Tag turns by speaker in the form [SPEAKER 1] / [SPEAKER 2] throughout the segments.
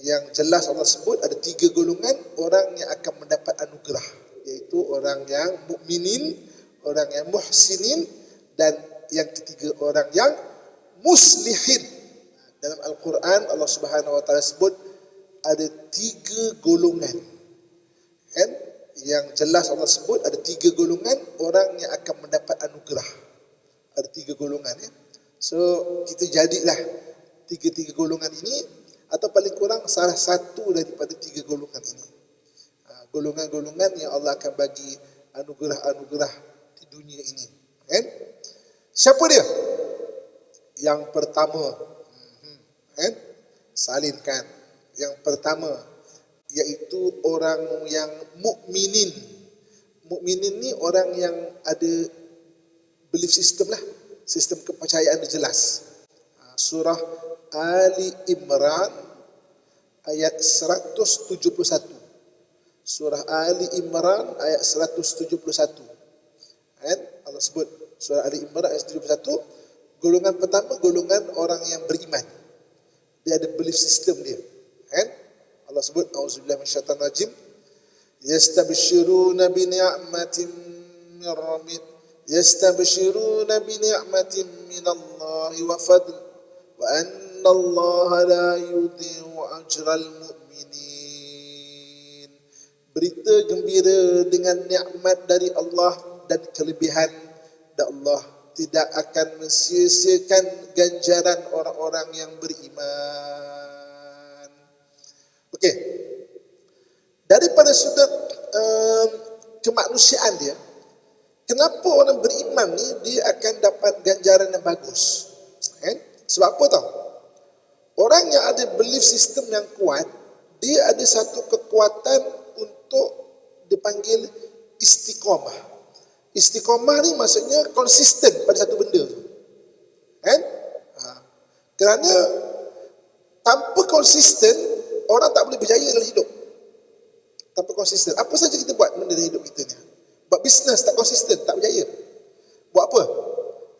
[SPEAKER 1] Yang jelas Allah sebut ada 3 golongan orang yang akan mendapat anugerah, iaitu orang yang mukminin, orang yang muhsinin, dan yang ketiga orang yang muslihin. Dalam Al-Quran Allah Subhanahu wa taala sebut ada 3 golongan. Kan? Yang jelas Allah sebut ada 3 golongan orang yang akan mendapat anugerah. Ada 3 golongan ya. So kita jadilah 3 golongan ini, atau paling kurang salah satu daripada 3 golongan ini. Golongan-golongan yang Allah akan bagi anugerah-anugerah di dunia ini. Kan? Siapa dia? Yang pertama, kan? Salinkan. Yang pertama iaitu orang yang mukminin. Mukminin ni orang yang ada belief system lah, sistem kepercayaan dia jelas. Surah Ali Imran ayat 171. Surah Ali Imran ayat 171. Kan? Allah sebut surah Ali Imran ayat 171. Golongan pertama golongan orang yang beriman. Dia ada belief system dia. Kan? Allah sebut auzubillahi minasyaitanir rajim. Yastabshiruna bi ni'matin min rabbih. Yastabshiruna bi ni'matin minallahi wa fadl wa anna Allah la yudhi'u ajral mu'minin. Berita gembira dengan nikmat dari Allah dan kelebihan, dan Allah tidak akan mensia-siakan ganjaran orang-orang yang beriman. Okey. Daripada sudut kemanusiaan dia, kenapa orang beriman ni dia akan dapat ganjaran yang bagus? Sebab apa tau? Orang yang ada belief system yang kuat, dia ada satu kekuatan untuk dipanggil istiqamah. Istiqamah ni maksudnya konsisten pada satu benda tu. Kan? Kerana tanpa konsisten, orang tak boleh berjaya dalam hidup. Tanpa konsisten. Apa saja kita buat benda dalam hidup kita ni. Buat bisnes tak konsisten, tak berjaya. Buat apa?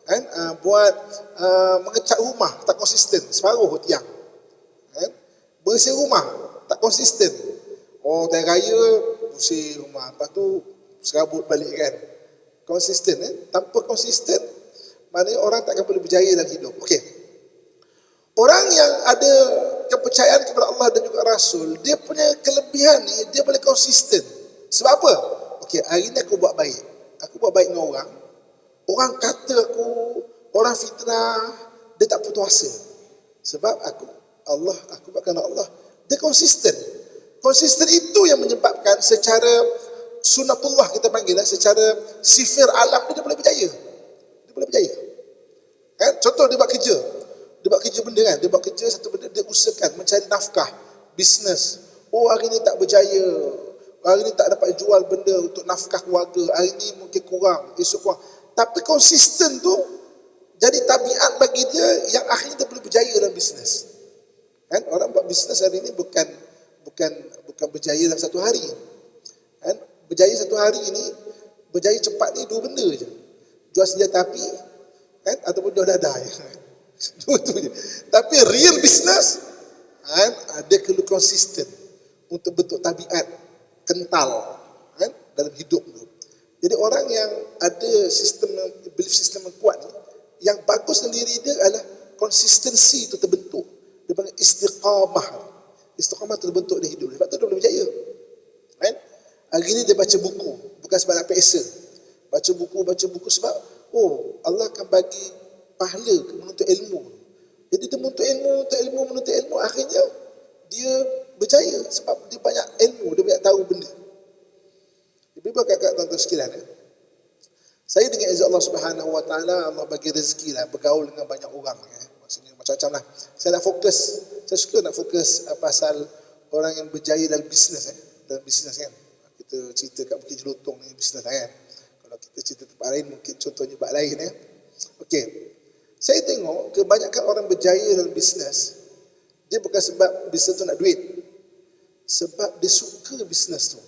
[SPEAKER 1] Kan? Buat mengecat rumah tak konsisten, separuh tiang. Kan? Bersih rumah tak konsisten. Oh, time raya bersih rumah, lepas tu serabut balik kan. Konsisten Tanpa konsisten, maknanya orang tak akan boleh berjaya dalam hidup. Okey. Orang yang ada kepercayaan kepada Allah dan juga Rasul, dia punya kelebihan ni, dia boleh konsisten. Sebab apa? Okey, hari ni aku buat baik. Aku buat baik dengan orang. Orang kata aku, orang fitnah, dia tak putus asa. Sebab aku buat kerana Allah. Dia konsisten. Konsisten itu yang menyebabkan secara sunatullah kita panggil, secara sifir alam dia boleh berjaya. Dia boleh berjaya. Kan? Contoh dia buat kerja. Dia buat kerja benda kan. Dia buat kerja satu benda, dia usahakan mencari nafkah, bisnes. Oh, hari ni tak berjaya. Hari ni tak dapat jual benda untuk nafkah keluarga. Hari ni mungkin kurang, esok kurang. Tapi konsisten tu jadi tabiat bagi dia yang akhirnya dia boleh berjaya dalam bisnes. Kan? Orang buat bisnes hari ni bukan berjaya dalam satu hari. Kan? Berjaya satu hari ni, berjaya cepat ni 2 benda je. Jual senjata api, kan? Ataupun jual dadah. Dua tu je. Tapi real business, kan? Dia perlu konsisten untuk bentuk tabiat kental, kan? Dalam hidup tu. Jadi orang yang ada belief system yang kuat ni, yang bagus sendiri dia adalah konsistensi itu terbentuk. Dia panggil istiqamah. Istiqamah itu terbentuk di hidup. Sebab tu dia boleh berjaya. Kan? Hari ni dia baca buku, bukan sebab nak peksa. Baca buku sebab Allah akan bagi pahala menuntut ilmu. Jadi dia menuntut ilmu, akhirnya dia berjaya sebab dia banyak ilmu, dia banyak tahu benda. Ibu-ibu kakak tuan-tuan sekalian, saya dengan izin Allah Subhanahu wa taala, Allah bagi rezeki lah bergaul dengan banyak orang. Maksudnya macam-macam lah. Saya suka nak fokus pasal orang yang berjaya dalam bisnes. Dalam bisnes kan. Kita cerita kat Bukit Jelutong ni bisnes lah kan. Kalau kita cerita tempat lain mungkin contohnya tempat lain ya. Okey. Saya tengok kebanyakan orang berjaya dalam bisnes, dia bukan sebab bisnes tu nak duit. Sebab dia suka bisnes tu.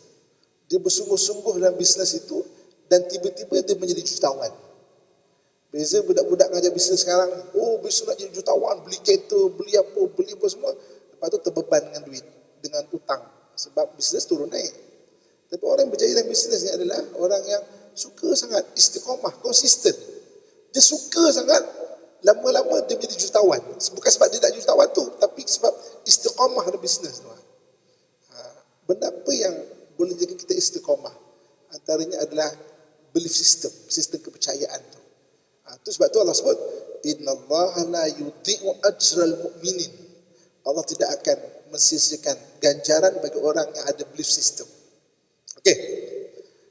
[SPEAKER 1] Dia bersungguh-sungguh dalam bisnes itu dan tiba-tiba dia menjadi jutawan. Beza budak-budak ngajar bisnes sekarang, bisnes nak jadi jutawan, beli kereta, beli apa semua. Lepas tu terbeban dengan duit, dengan utang. Sebab bisnes turun naik. Tapi orang yang berjaya dalam bisnes ni adalah orang yang suka sangat istiqamah, konsisten. Dia suka sangat, lama-lama dia menjadi jutawan. Bukan sebab dia nak jutawan tu, tapi sebab istiqamah dalam bisnes tu. Benda apa yang boleh jaga kita istiqamah? Antaranya adalah belief system, sistem kepercayaan tu. Itu sebab tu Allah sebut, innallaha la yudhi'u ajral mu'minin. Allah tidak akan mensia-siakan ganjaran bagi orang yang ada belief system. Okey.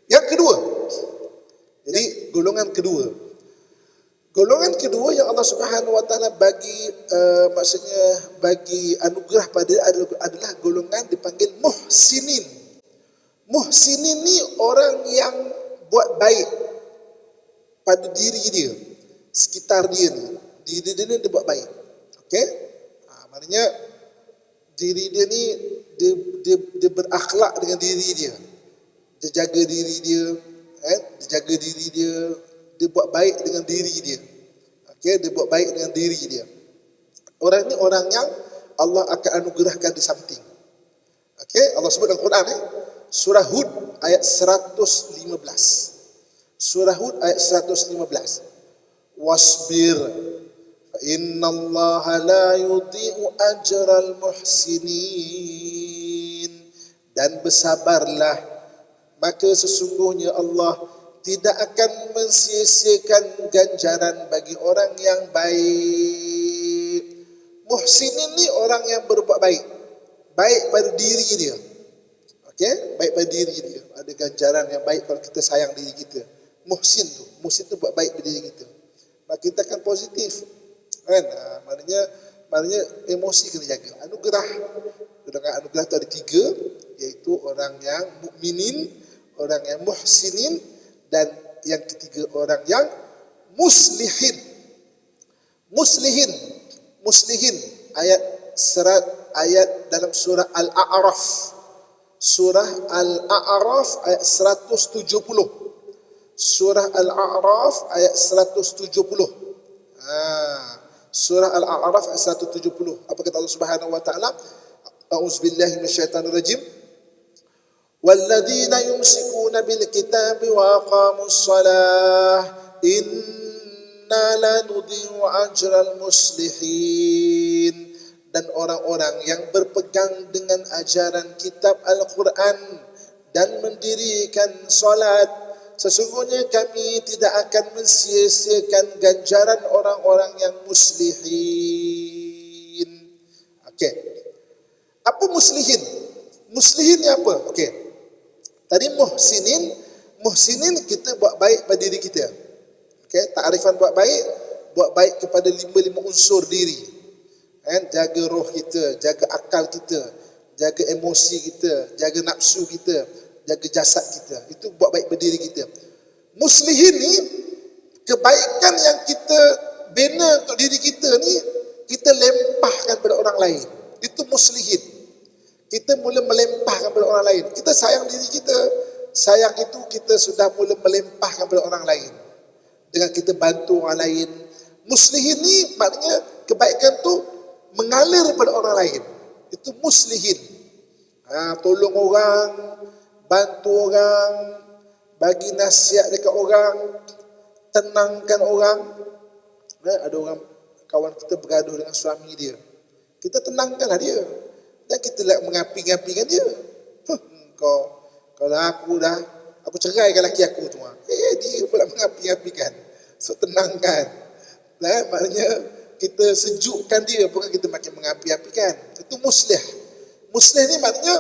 [SPEAKER 1] Yang kedua. Jadi golongan kedua. Golongan kedua yang Allah Subhanahu wa taala bagi maksudnya bagi anugerah pada adalah golongan dipanggil muhsinin. Muhsinin ni orang yang buat baik pada diri dia, sekitar dia ni. Diri dia ni dia buat baik. Okey? Maknanya diri dia ni dia berakhlak dengan diri dia. Dia jaga diri dia, dia jaga diri dia, dia buat baik dengan diri dia. Okey, dia buat baik dengan diri dia. Orang ni orang yang Allah akan anugerahkan di something. Okey, Allah sebut dalam Quran Surah Hud ayat 115. Surah Hud ayat 115. Wasbir fa innallaha la yudhi'u ajral muhsinin. Dan bersabarlah, maka sesungguhnya Allah tidak akan mensia-siakan ganjaran bagi orang yang baik. Muhsinin ni orang yang berbuat baik. Baik pada diri dia. Okey, baik pada diri dia. Ada ganjaran yang baik kalau kita sayang diri kita. Muhsin tu buat baik pada diri kita. Maka kita akan positif. Kan? Maknanya emosi kena jaga. Anugerah. Golongan anugerah tu ada 3, iaitu orang yang mukminin, orang yang muhsinin, dan yang ketiga orang yang muslihin. Muslihin ayat dalam surah Al-A'raf. Surah Al-A'raf ayat 170. Surah Al-A'raf ayat 170. Surah Al-A'raf ayat 170. Apa kata Allah Subhanahu wa taala? A'udzubillahi minasyaitonirrajim. وَالَّذِينَ يُمْسِكُونَ بِالْكِتَابِ وَأَقَامُوا الصَّلَاةَ إِنَّا لَا نُضِيعُ أَجْرَ الْمُصْلِحِينَ. Dan orang-orang yang berpegang dengan ajaran kitab Al-Quran dan mendirikan salat, sesungguhnya kami tidak akan mensia-siakan ganjaran orang-orang yang muslihin. Okey. Apa muslihin? Muslihin ni apa? Okey. Tadi muhsinin kita buat baik pada diri kita. Okey, takrifan buat baik kepada lima unsur diri. Jaga roh kita, jaga akal kita, jaga emosi kita, jaga nafsu kita, jaga jasad kita. Itu buat baik pada diri kita. Muslihin ni kebaikan yang kita bina untuk diri kita ni kita lempahkan pada orang lain. Itu muslihin. Kita mula melempahkan pada orang lain. Kita sayang diri kita. Sayang itu kita sudah mula melempahkan pada orang lain. Dengan kita bantu orang lain. Muslihin ni maknanya kebaikan tu mengalir pada orang lain. Itu muslihin. Tolong orang, bantu orang, bagi nasihat dekat orang, tenangkan orang. Ada orang, kawan kita bergaduh dengan suami dia. Kita tenangkanlah dia. Dan kita nak mengapi-ngapikan dia. Kalau aku ceraikan laki aku tu. Dia pula mengapi-ngapikan. So tenangkan. Maknanya kita sejukkan dia, bukan kita makin mengapi-apikan. Itu muslih. Muslih ni maknanya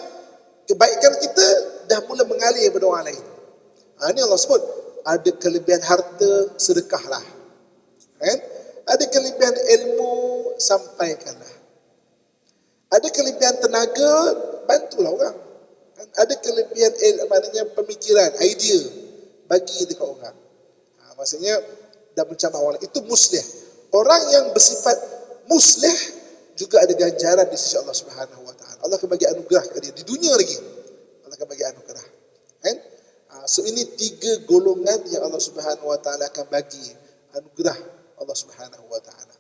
[SPEAKER 1] kebaikan kita dah mula mengalir pada orang lain. Ini Allah sebut, ada kelebihan harta, sedekahlah. Ada kelebihan ilmu, sampaikanlah. Ada kelebihan tenaga, bantulah orang. Ada kelebihan maknanya pemikiran, idea, bagi dekat orang. Maksudnya dah mencabar orang. Itu muslih. Orang yang bersifat muslih juga ada ganjaran di sisi Allah Subhanahu wa taala. Allah akan bagi anugerah kepada dia di dunia lagi. Allah akan bagi anugerah. So ini 3 golongan yang Allah Subhanahu wa taala akan bagi anugerah Allah Subhanahu wa taala.